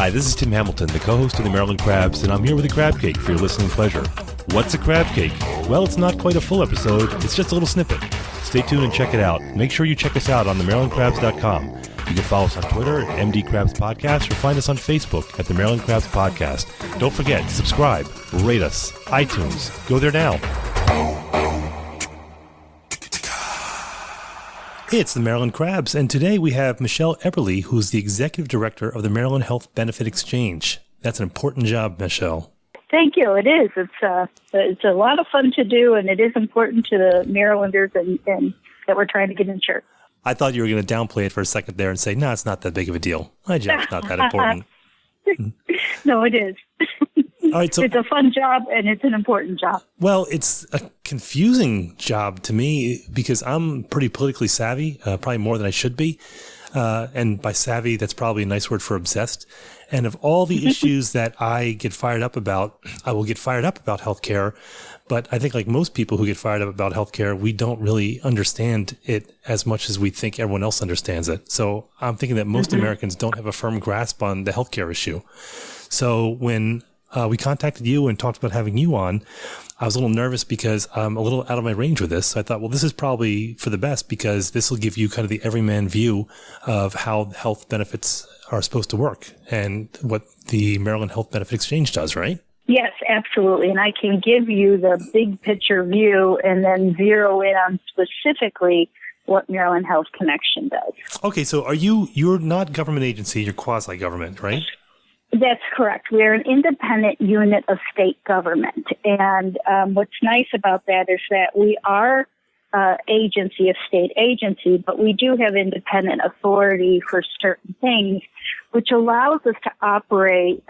Hi, this is Tim Hamilton, the co-host of the Maryland Crabs, and I'm here with a Crabcake for your listening pleasure. What's a Crabcake? Well, it's not quite a full episode, it's just a little snippet. Stay tuned and check it out. Make sure you check us out on themarylandcrabs.com. You can follow us on Twitter at MD Crabs Podcast or find us on Facebook at the Maryland Crabs Podcast. Don't forget, subscribe, rate us, iTunes. Go there now. It's the Maryland Crabs, and today we have Michelle Eberle, who's the Executive Director of the Maryland Health Benefit Exchange. That's an important job, Michelle. Thank you. It is. It's a lot of fun to do, and it is important to the Marylanders and that we're trying to get insured. I thought you were going to downplay it for a second there and say, no, it's not that big of a deal. My job's not that important. No, it is. All right, so, it's a fun job, and it's an important job. Well, it's a confusing job to me because I'm pretty politically savvy, probably more than I should be. And by savvy, that's probably a nice word for obsessed. And of all the issues that I get fired up about, I will get fired up about healthcare. But I think like most people who get fired up about healthcare, we don't really understand it as much as we think everyone else understands it. So I'm thinking that most Americans don't have a firm grasp on the healthcare issue. So when we contacted you and talked about having you on, I was a little nervous because I'm a little out of my range with this. So I thought, well, this is probably for the best because this will give you kind of the everyman view of how health benefits are supposed to work and what the Maryland Health Benefit Exchange does, right? Yes, absolutely. And I can give you the big picture view and then zero in on specifically what Maryland Health Connection does. Okay, so you're not government agency, you're quasi-government, right? That's correct. We're an independent unit of state government. And what's nice about that is that we are agency, a state agency, but we do have independent authority for certain things, which allows us to operate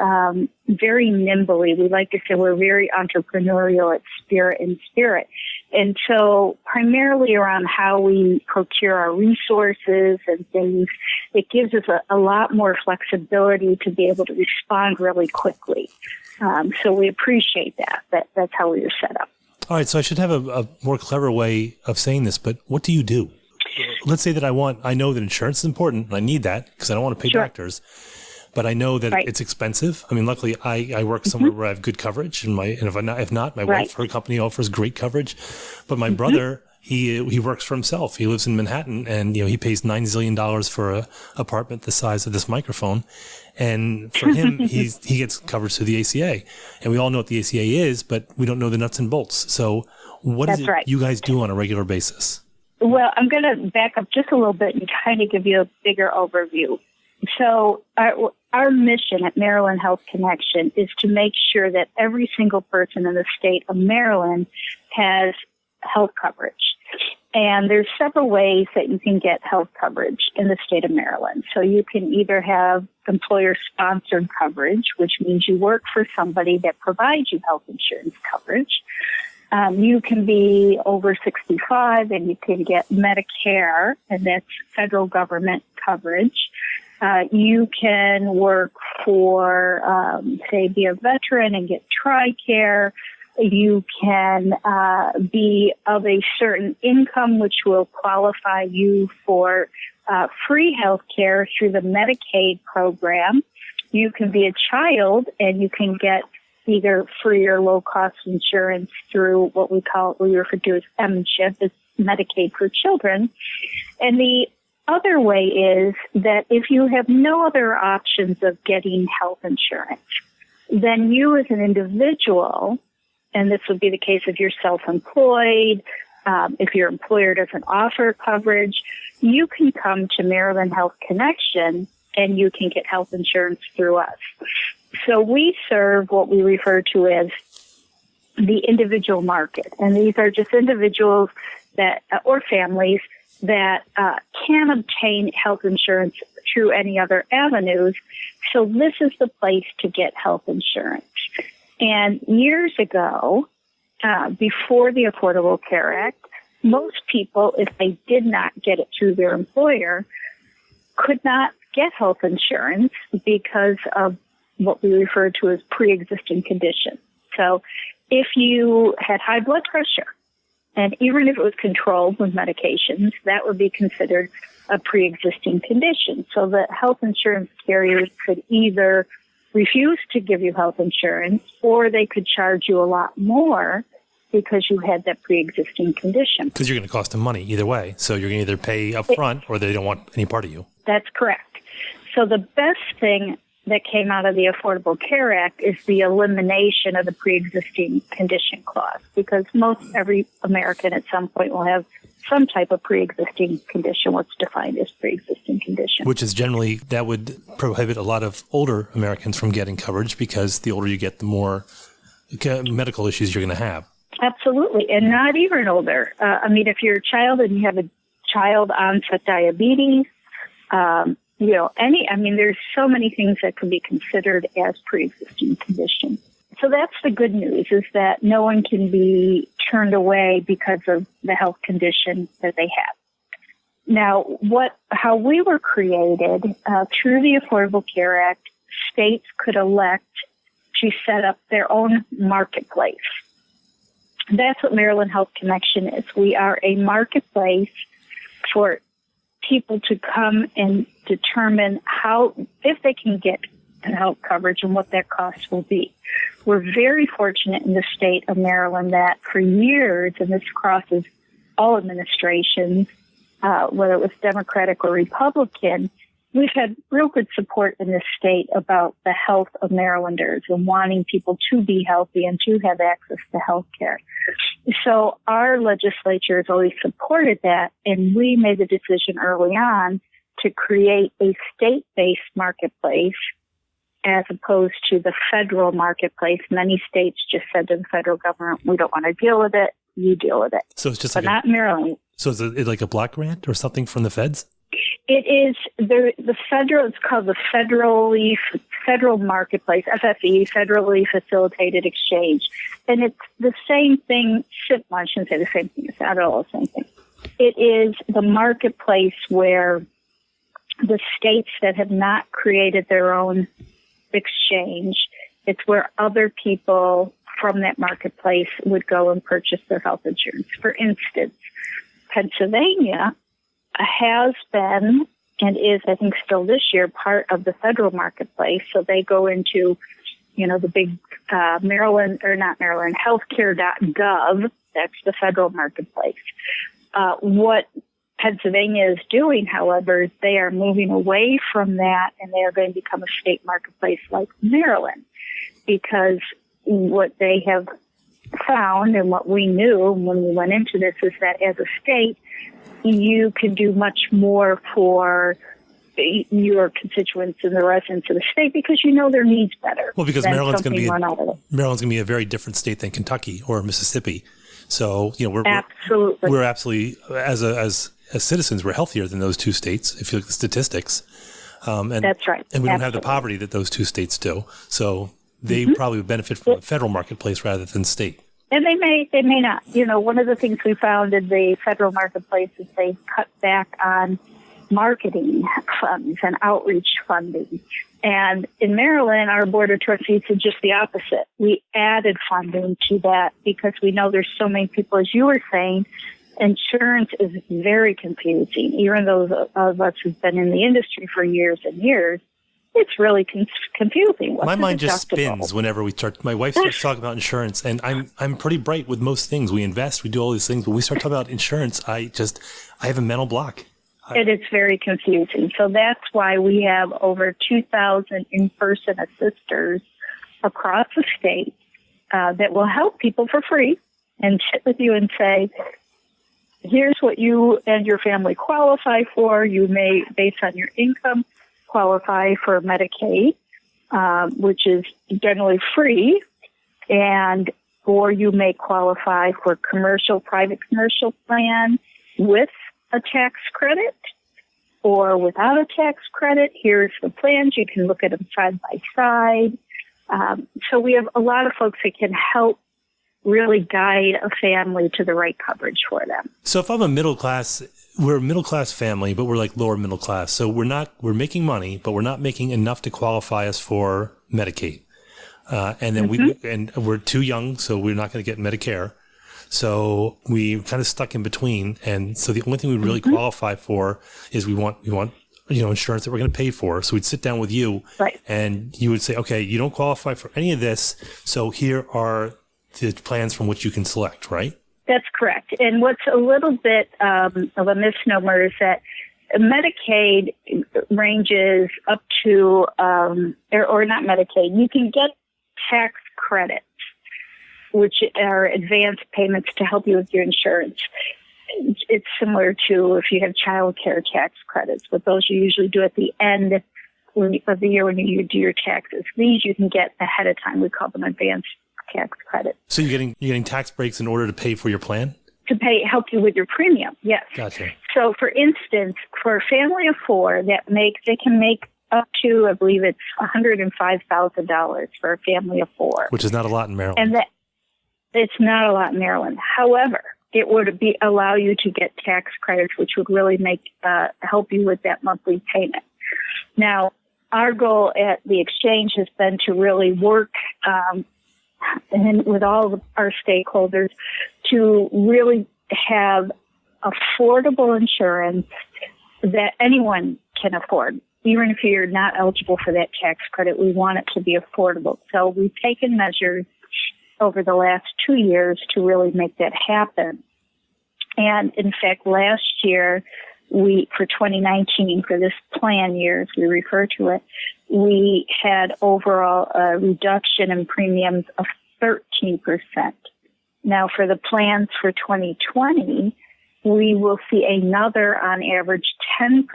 very nimbly. We like to say we're very entrepreneurial at spirit. And so primarily around how we procure our resources and things, it gives us a lot more flexibility to be able to respond really quickly. So we appreciate that. That's how we are set up. All right, so I should have a more clever way of saying this, but what do you do? Let's say that I know that insurance is important, and I need that because I don't want to pay doctors, but I know that it's expensive. I mean, luckily, I work somewhere where I have good coverage, and if not, my wife, her company offers great coverage. But my brother, he works for himself. He lives in Manhattan, and he pays $9 zillion for an apartment the size of this microphone. And for him, he gets coverage through the ACA. And we all know what the ACA is, but we don't know the nuts and bolts. So what is it you guys do on a regular basis? Well, I'm going to back up just a little bit and kind of give you a bigger overview. So our mission at Maryland Health Connection is to make sure that every single person in the state of Maryland has health coverage. And there's several ways that you can get health coverage in the state of Maryland. So you can either have employer-sponsored coverage, which means you work for somebody that provides you health insurance coverage. You can be over 65 and you can get Medicare, and that's federal government coverage. You can work for, say, be a veteran and get TRICARE. You can be of a certain income, which will qualify you for free health care through the Medicaid program. You can be a child, and you can get either free or low-cost insurance through what we refer to as MHBE, it's Medicaid for Children. And the other way is that if you have no other options of getting health insurance, then you as an individual, and this would be the case if you're self-employed, if your employer doesn't offer coverage, you can come to Maryland Health Connection and you can get health insurance through us. So we serve what we refer to as the individual market. And these are just individuals that, or families that can obtain health insurance through any other avenues. So this is the place to get health insurance. And years ago, before the Affordable Care Act, most people, if they did not get it through their employer, could not get health insurance because of what we refer to as pre-existing conditions. So if you had high blood pressure, and even if it was controlled with medications, that would be considered a pre-existing condition. So the health insurance carriers could either refuse to give you health insurance, or they could charge you a lot more because you had that pre-existing condition. Because you're going to cost them money either way. So you're going to either pay up front or they don't want any part of you. That's correct. So the best thing that came out of the Affordable Care Act is the elimination of the pre-existing condition clause, because most every American at some point will have some type of pre-existing condition, what's defined as pre-existing condition. Which is generally, that would prohibit a lot of older Americans from getting coverage, because the older you get, the more medical issues you're going to have. Absolutely. And not even older. If you're a child and you have a child onset diabetes, there's so many things that can be considered as pre-existing conditions. So that's the good news, is that no one can be turned away because of the health condition that they have. Now, how we were created, through the Affordable Care Act, states could elect to set up their own marketplace. That's what Maryland Health Connection is. We are a marketplace for people to come and determine if they can get health coverage and what that cost will be. We're very fortunate in the state of Maryland that for years, and this crosses all administrations, whether it was Democratic or Republican, we've had real good support in this state about the health of Marylanders and wanting people to be healthy and to have access to health care. So our legislature has always supported that, and we made the decision early on to create a state-based marketplace as opposed to the federal marketplace. Many states just said to the federal government, we don't want to deal with it, you deal with it. So it's just but not Maryland. So is it like a block grant or something from the feds? It is the federal. It's called the Federal Marketplace, FFE, Federally Facilitated Exchange, and it's the same thing. I shouldn't say the same thing. It's not at all the same thing. It is the marketplace where the states that have not created their own exchange, it's where other people from that marketplace would go and purchase their health insurance. For instance, Pennsylvania has been and is, I think, still this year, part of the federal marketplace. So they go into, the big Maryland, healthcare.gov. That's the federal marketplace. What Pennsylvania is doing, however, is they are moving away from that, and they are going to become a state marketplace like Maryland, because what they have found and what we knew when we went into this is that as a state, you can do much more for your constituents and the residents of the state because you know their needs better. Well, because Maryland's going to be a very different state than Kentucky or Mississippi. So, we're absolutely as citizens, we're healthier than those two states if you look at the statistics. And that's right. And we don't have the poverty that those two states do. So they probably would benefit from the federal marketplace rather than state. And they may not. One of the things we found in the federal marketplace is they cut back on marketing funds and outreach funding. And in Maryland, our Board of Trustees did just the opposite. We added funding to that because we know there's so many people, as you were saying, insurance is very confusing. Even those of us who've been in the industry for years and years, it's really confusing. My mind just spins whenever we start. My wife starts talking about insurance, and I'm pretty bright with most things. We invest, we do all these things. When we start talking about insurance, I have a mental block. It is very confusing. So that's why we have over 2,000 in-person assisters across the state that will help people for free and sit with you and say, here's what you and your family qualify for. You may, based on your income, qualify for Medicaid, which is generally free, or you may qualify for private commercial plan with a tax credit or without a tax credit. Here's the plans. You can look at them side by side. So we have a lot of folks that can help really guide a family to the right coverage for them. So if I'm we're a middle class family, but we're like lower middle class. So we're making money, but we're not making enough to qualify us for Medicaid. And then we're too young, so we're not going to get Medicare. So we kind of stuck in between. And so the only thing we really qualify for is we want, insurance that we're going to pay for. So we'd sit down with you and you would say, okay, you don't qualify for any of this. So here are the plans from which you can select, right? That's correct. And what's a little bit of a misnomer is that Medicaid ranges up to, or not Medicaid, you can get tax credits, which are advance payments to help you with your insurance. It's similar to if you have child care tax credits, but those you usually do at the end of the year when you do your taxes. These you can get ahead of time. We call them advance tax credits. So you're getting tax breaks in order to pay for your plan? To help you with your premium, yes. Gotcha. So, for instance, for a family of four, they can make up to, I believe it's $105,000 for a family of four, which is not a lot in Maryland. And it's not a lot in Maryland. However, it would allow you to get tax credits, which would really help you with that monthly payment. Now, our goal at the exchange has been to really work and with all of our stakeholders to really have affordable insurance that anyone can afford. Even if you're not eligible for that tax credit, we want it to be affordable. So we've taken measures over the last 2 years to really make that happen. And in fact, last year, for 2019, for this plan year, as we refer to it, we had overall a reduction in premiums of 13%. Now, for the plans for 2020, we will see another, on average, 10%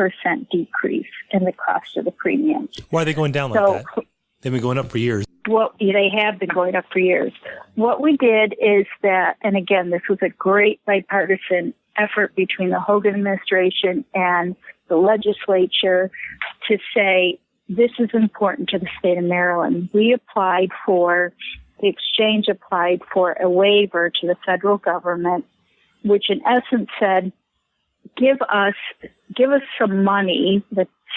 decrease in the cost of the premiums. Why are they going down like that? They've been going up for years. Well, they have been going up for years. What we did is that, and again, this was a great bipartisan effort between the Hogan administration and the legislature to say, this is important to the state of Maryland. The exchange applied for a waiver to the federal government, which in essence said, give us some money,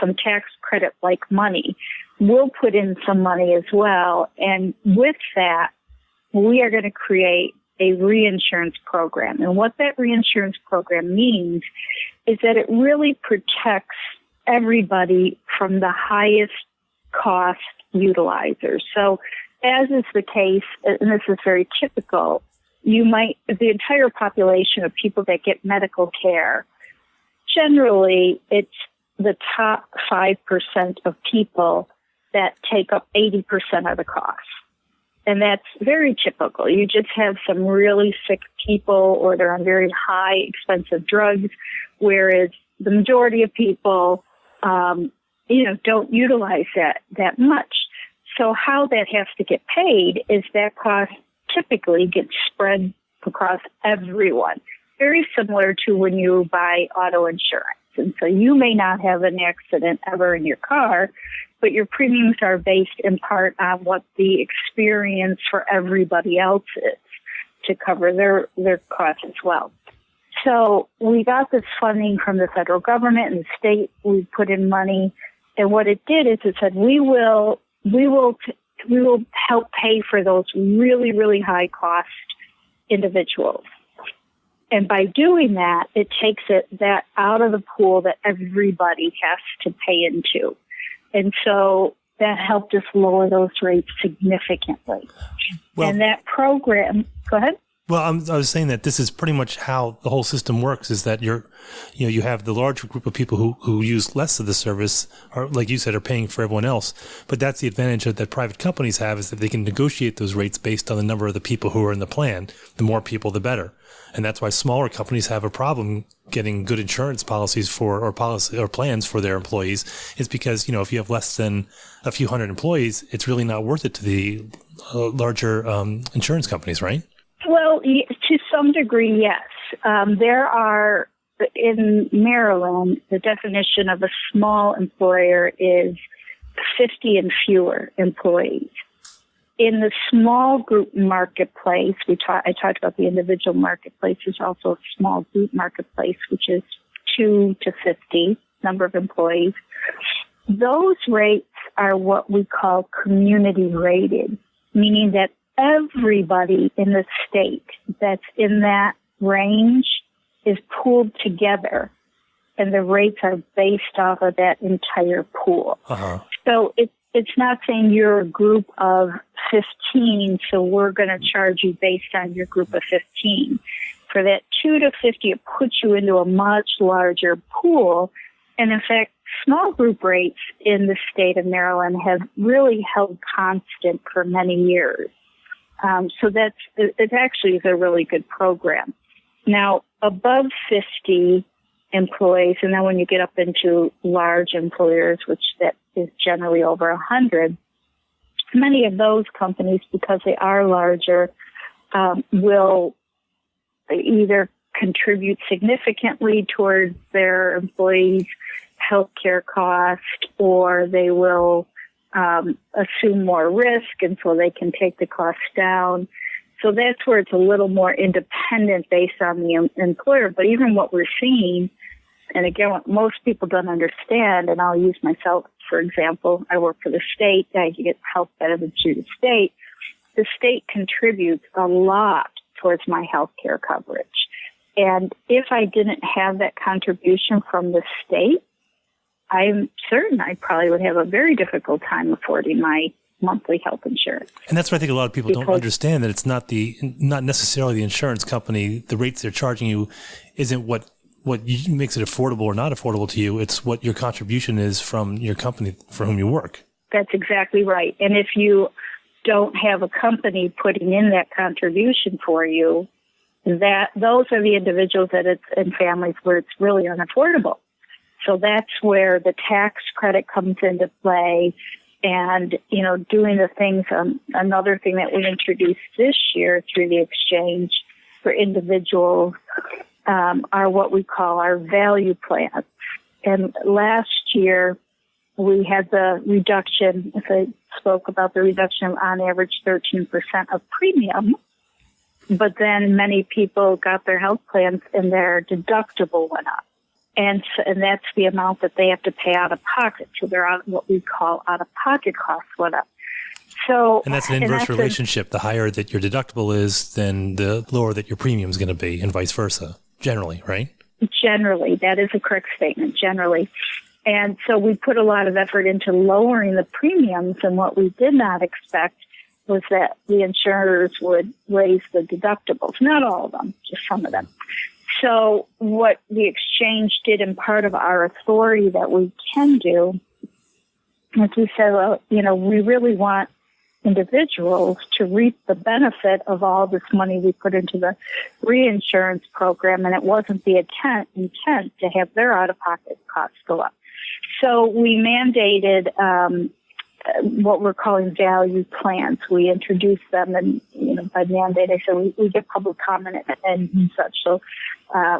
some tax credit like money. We'll put in some money as well. And with that, we are going to create a reinsurance program. And what that reinsurance program means is that it really protects everybody from the highest cost utilizers. So as is the case, and this is very typical, the entire population of people that get medical care, generally it's the top 5% of people that take up 80% of the cost. And that's very typical. You just have some really sick people or they're on very high, expensive drugs, whereas the majority of people, don't utilize that much. So how that has to get paid is that cost typically gets spread across everyone. Very similar to when you buy auto insurance. And so you may not have an accident ever in your car, but your premiums are based in part on what the experience for everybody else is to cover their costs as well. So we got this funding from the federal government and the state. We put in money, and what it did is it said we will help pay for those really, really high cost individuals. And by doing that, it takes that out of the pool that everybody has to pay into. And so that helped us lower those rates significantly. Well, and that program, go ahead. Well, I was saying that this is pretty much how the whole system works, is that you have the larger group of people who use less of the service, or like you said, are paying for everyone else. But that's the advantage that private companies have, is that they can negotiate those rates based on the number of the people who are in the plan. The more people, the better. And that's why smaller companies have a problem getting good insurance policies or plans for their employees. It's because, if you have less than a few hundred employees, it's really not worth it to the larger insurance companies, right? Well, to some degree, yes. There are, in Maryland, the definition of a small employer is 50 and fewer employees. In the small group marketplace, I talked about the individual marketplace. There's also a small group marketplace, which is 2 to 50 number of employees. Those rates are what we call community rated, meaning that everybody in the state that's in that range is pooled together, and the rates are based off of that entire pool. Uh-huh. So it's not saying you're a group of 15, so we're going to charge you based on your group of 15. For that 2 to 50, it puts you into a much larger pool. And in fact, small group rates in the state of Maryland have really held constant for many years. So it actually is a really good program. Now, above 50 employees, and then when you get up into large employers, which that is generally over 100, many of those companies, because they are larger, will either contribute significantly towards their employees' healthcare cost, or they will assume more risk, and so they can take the cost down. So that's where it's a little more independent based on the employer. But even what we're seeing, and again, what most people don't understand, and I'll use myself for example, I work for the state, I get health benefits through the state. The state contributes a lot towards my health care coverage. And if I didn't have that contribution from the state, I'm certain I probably would have a very difficult time affording my monthly health insurance. And that's why I think a lot of people don't understand that it's not necessarily the insurance company. The rates they're charging you isn't what makes it affordable or not affordable to you. It's what your contribution is from your company for whom you work. That's exactly right. And if you don't have a company putting in that contribution for you, those are the individuals and families where it's really unaffordable. So that's where the tax credit comes into play. And, doing the things, another thing that we introduced this year through the exchange for individuals are what we call our value plans. And last year we had the reduction, as I spoke about the reduction of on average 13% of premium, but then many people got their health plans and their deductible went up. And that's the amount that they have to pay out of pocket. So they're what we call out-of-pocket costs went up. And that's an inverse relationship. The higher that your deductible is, then the lower that your premium is going to be, and vice versa, generally, right? Generally. That is a correct statement, generally. And so we put a lot of effort into lowering the premiums, and what we did not expect was that the insurers would raise the deductibles. Not all of them, just some of them. So what the exchange did, in part of our authority that we can do, is we said, well, we really want individuals to reap the benefit of all this money we put into the reinsurance program, and it wasn't the intent to have their out-of-pocket costs go up. So we mandated what we're calling value plans. We introduced them, and by mandate, I said we get public comment and such. So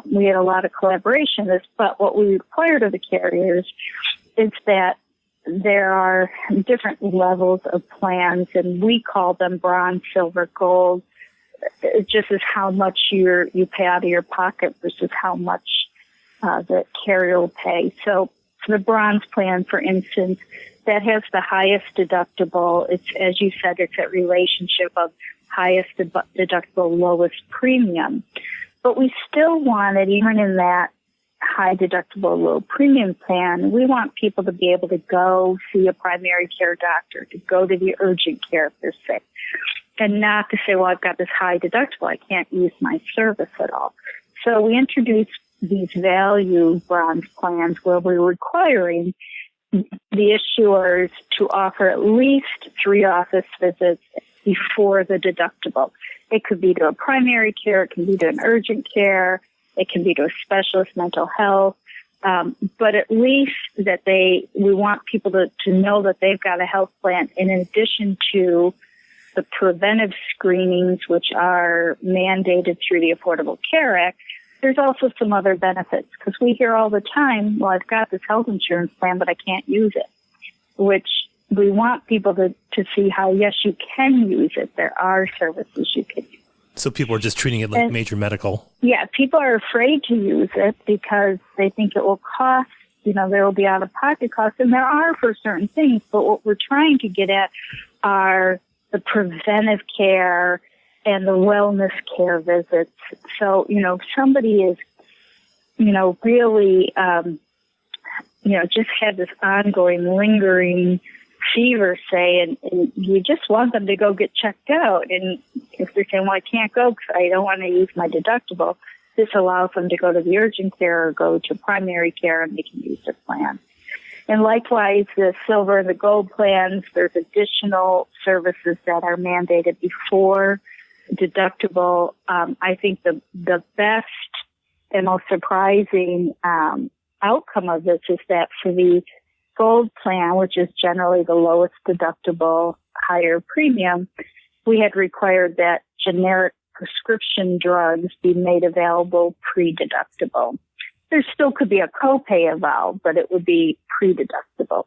we had a lot of collaboration. But what we required of the carriers is that there are different levels of plans, and we call them bronze, silver, gold. It just is how much you pay out of your pocket versus how much the carrier will pay. So for the bronze plan, for instance, that has the highest deductible. It's, as you said, it's that relationship of highest deductible, lowest premium. But we still wanted, even in that high deductible, low premium plan, we want people to be able to go see a primary care doctor, to go to the urgent care if they're sick, and not to say, well, I've got this high deductible, I can't use my service at all. So we introduced these value bronze plans where we're requiring the issuers to offer at least 3 office visits before the deductible. It could be to a primary care, it can be to an urgent care, it can be to a specialist mental health, but at least that we want people to know that they've got a health plan in addition to the preventive screenings, which are mandated through the Affordable Care Act. There's also some other benefits, because we hear all the time, well, I've got this health insurance plan, but I can't use it, which we want people to see how, yes, you can use it. There are services you can use. So people are just treating it like major medical. Yeah, people are afraid to use it because they think it will cost, there will be out-of-pocket costs, and there are for certain things, but what we're trying to get at are the preventive care and the wellness care visits. So, if somebody is, really, just had this ongoing, lingering fever, say, and you just want them to go get checked out. And if they're saying, well, I can't go because I don't want to use my deductible, this allows them to go to the urgent care or go to primary care, and they can use their plan. And likewise, the silver and the gold plans, there's additional services that are mandated before deductible. I think the best and most surprising outcome of this is that for the gold plan, which is generally the lowest deductible, higher premium, we had required that generic prescription drugs be made available pre-deductible. There still could be a copay involved, but it would be pre-deductible.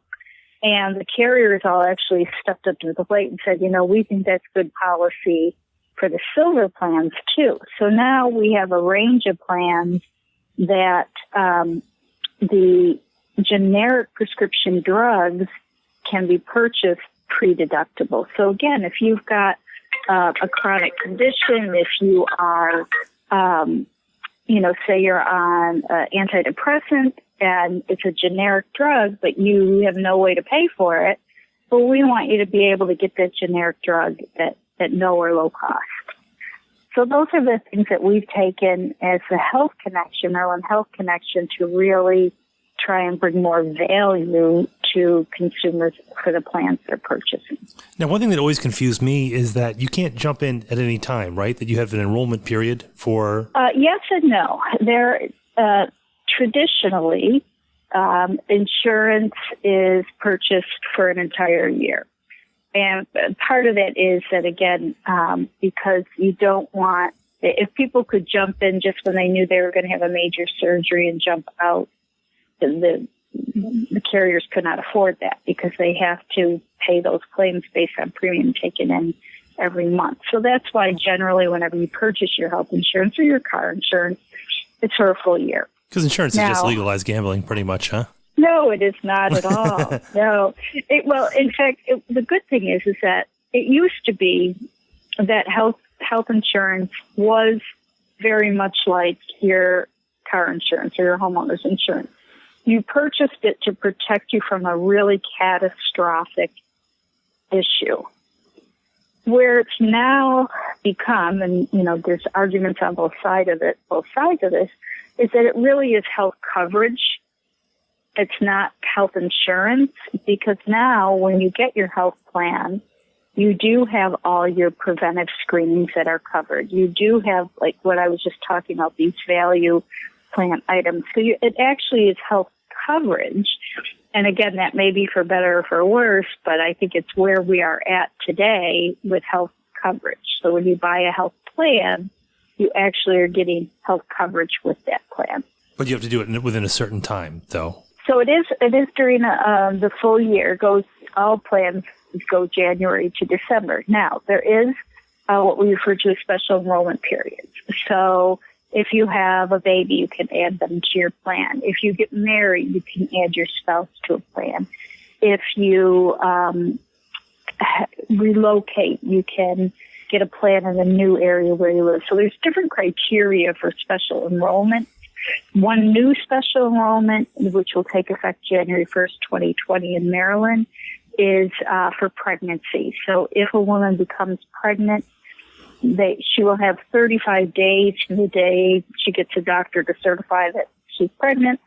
And the carriers all actually stepped up to the plate and said, we think that's good policy for the silver plans too. So now we have a range of plans that the generic prescription drugs can be purchased pre-deductible. So again, if you've got a chronic condition, if you are, say you're on antidepressant and it's a generic drug, but you have no way to pay for it, well, we want you to be able to get that generic drug at no or low cost. So those are the things that we've taken as the Health Connection, Maryland Health Connection, to really try and bring more value to consumers for the plans they're purchasing. Now, one thing that always confused me is that you can't jump in at any time, right? That you have an enrollment period for... Yes and no. There, traditionally, insurance is purchased for an entire year. And part of that is that, again, because you don't want... If people could jump in just when they knew they were going to have a major surgery and jump out, the carriers could not afford that because they have to pay those claims based on premium taken in every month. So that's why generally whenever you purchase your health insurance or your car insurance, it's for a full year. Because insurance is just legalized gambling pretty much, huh? No, it is not at all. No. In fact, the good thing is that it used to be that health insurance was very much like your car insurance or your homeowner's insurance. You purchased it to protect you from a really catastrophic issue. Where it's now become, and there's arguments on both sides of this, is that it really is health coverage. It's not health insurance, because now when you get your health plan, you do have all your preventive screenings that are covered. You do have, like what I was just talking about, these value plan items. So it actually is health coverage. And again, that may be for better or for worse, but I think it's where we are at today with health coverage. So when you buy a health plan, you actually are getting health coverage with that plan. But you have to do it within a certain time, though. So it is during the full year. All plans go January to December. Now, there is what we refer to as special enrollment periods. So if you have a baby, you can add them to your plan. If you get married, you can add your spouse to a plan. If you relocate, you can get a plan in a new area where you live. So there's different criteria for special enrollment. One new special enrollment, which will take effect January 1st, 2020 in Maryland, is for pregnancy. So if a woman becomes pregnant, she will have 35 days from the day she gets a doctor to certify that she's pregnant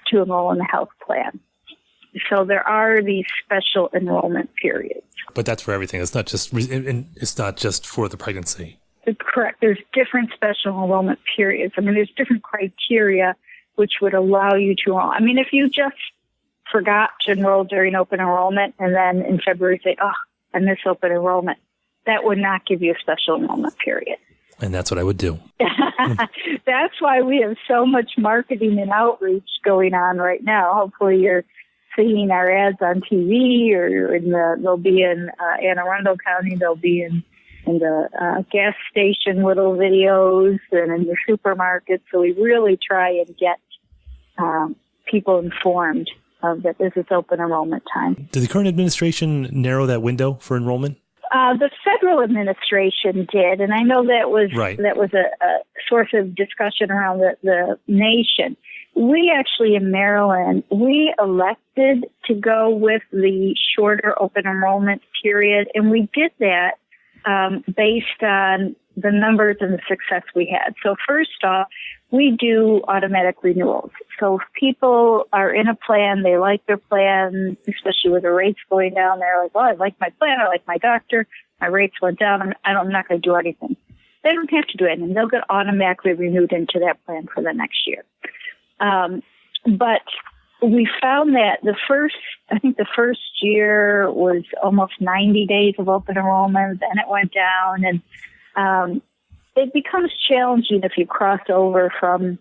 to enroll in the health plan. So there are these special enrollment periods. But that's for everything. It's not just for the pregnancy. Correct. There's different special enrollment periods. I mean, there's different criteria which would allow you to enroll. I mean, if you just forgot to enroll during open enrollment and then in February say, I miss open enrollment, that would not give you a special enrollment period. And that's what I would do. That's why we have so much marketing and outreach going on right now. Hopefully you're seeing our ads on TV, or they'll be in Anne Arundel County, they'll be in the gas station little videos and in the supermarkets. So we really try and get people informed of that this is open enrollment time. Did the current administration narrow that window for enrollment? The federal administration did, and I know that was Right. a source of discussion around the nation. We actually in Maryland, we elected to go with the shorter open enrollment period, and we did that based on the numbers and the success we had. So first off, we do automatic renewals. So if people are in a plan, they like their plan, especially with the rates going down, they're like, well, I like my plan, I like my doctor, my rates went down, I'm not going to do anything. They don't have to do anything. They'll get automatically renewed into that plan for the next year. But we found that the first year was almost 90 days of open enrollment, then it went down, and it becomes challenging if you cross over from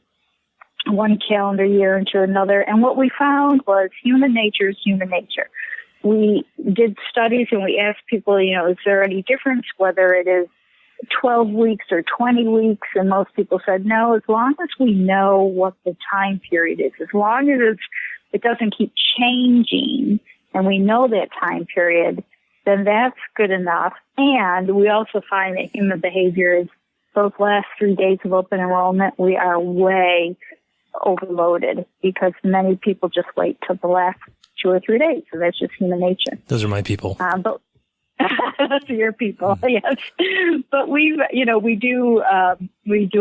one calendar year into another. And what we found was human nature is human nature. We did studies and we asked people, is there any difference whether it is 12 weeks or 20 weeks? And most people said no, as long as we know what the time period is, as long as it doesn't keep changing and we know that time period, then that's good enough. And we also find that human behavior is those last 3 days of open enrollment, we are way overloaded because many people just wait till the last 2 or 3 days. So that's just human nature. Those are my people. But those are your people, yes. But we do a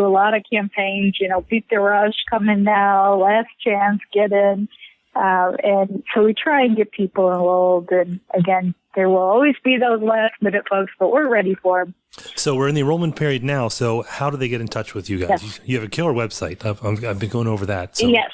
lot of campaigns. Beat the rush, come in now, last chance, get in, and so we try and get people enrolled. And again, there will always be those last minute folks, but we're ready for them. So we're in the enrollment period now. So how do they get in touch with you guys? Yes. You have a killer website. I've been going over that. So. Yes.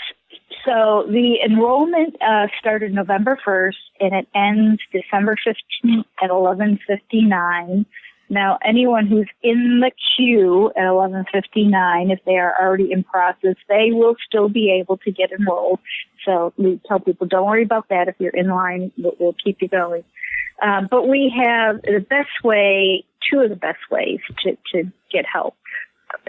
So the enrollment started November 1st, and it ends December 15th at 11:59. Now, anyone who's in the queue at 11:59, if they are already in process, they will still be able to get enrolled. So we tell people, don't worry about that. If you're in line, we'll keep you going. But we have two of the best ways to get help.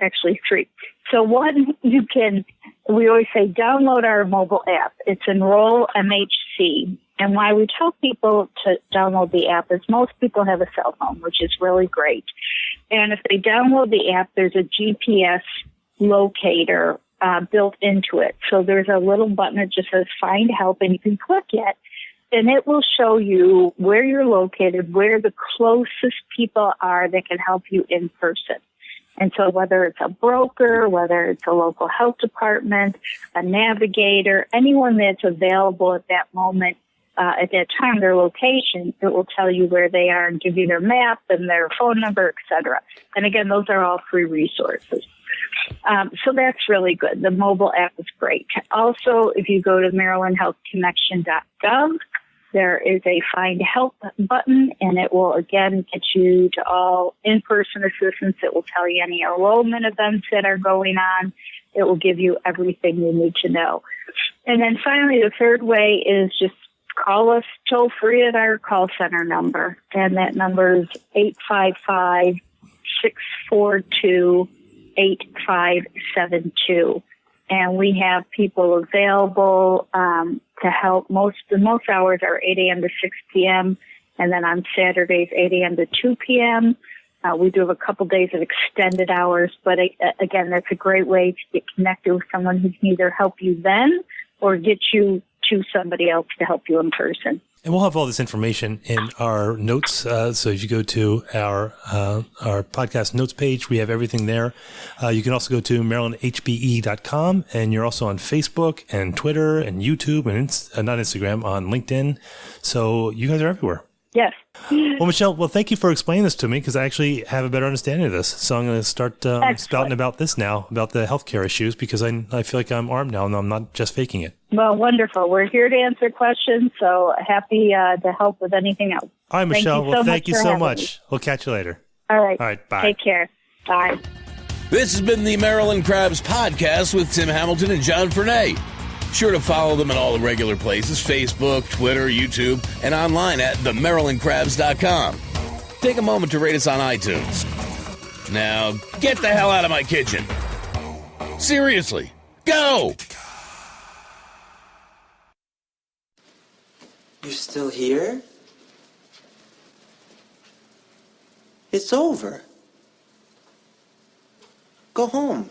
Actually, 3. So one, we always say download our mobile app. It's Enroll MHC. And why we tell people to download the app is most people have a cell phone, which is really great. And if they download the app, there's a GPS locator built into it. So there's a little button that just says Find Help, and you can click it, and it will show you where you're located, where the closest people are that can help you in person. And so whether it's a broker, whether it's a local health department, a navigator, anyone that's available at that moment, at that time, their location, it will tell you where they are and give you their map and their phone number, et cetera. And again, those are all free resources. So that's really good. The mobile app is great. Also, if you go to MarylandHealthConnection.gov, there is a Find Help button, and it will, again, get you to all in-person assistance. It will tell you any enrollment events that are going on. It will give you everything you need to know. And then finally, the third way is just call us toll-free at our call center number, and that number is 855-642-8572. And we have people available to help. The most hours are 8 a.m. to 6 p.m., and then on Saturdays, 8 a.m. to 2 p.m. We do have a couple days of extended hours, but again, that's a great way to get connected with someone who can either help you then or get you to somebody else to help you in person. And we'll have all this information in our notes. So if you go to our podcast notes page, we have everything there. You can also go to MarylandHBE.com, and you're also on Facebook and Twitter and YouTube and not Instagram, on LinkedIn. So you guys are everywhere. Yes. Well, Michelle, thank you for explaining this to me, because I actually have a better understanding of this. So I'm going to start spouting about this now, about the healthcare issues, because I feel like I'm armed now and I'm not just faking it. Well, wonderful. We're here to answer questions, so happy to help with anything else. All right, Michelle. Thank you so much. We'll catch you later. All right. Bye. Take care. Bye. This has been the Maryland Crabs podcast with Tim Hamilton and John Fernay. Sure to follow them in all the regular places: Facebook, Twitter, YouTube, and online at themarylandcrabs.com. Take a moment to rate us on iTunes. Now, get the hell out of my kitchen. Seriously, go! You're still here? It's over. Go home.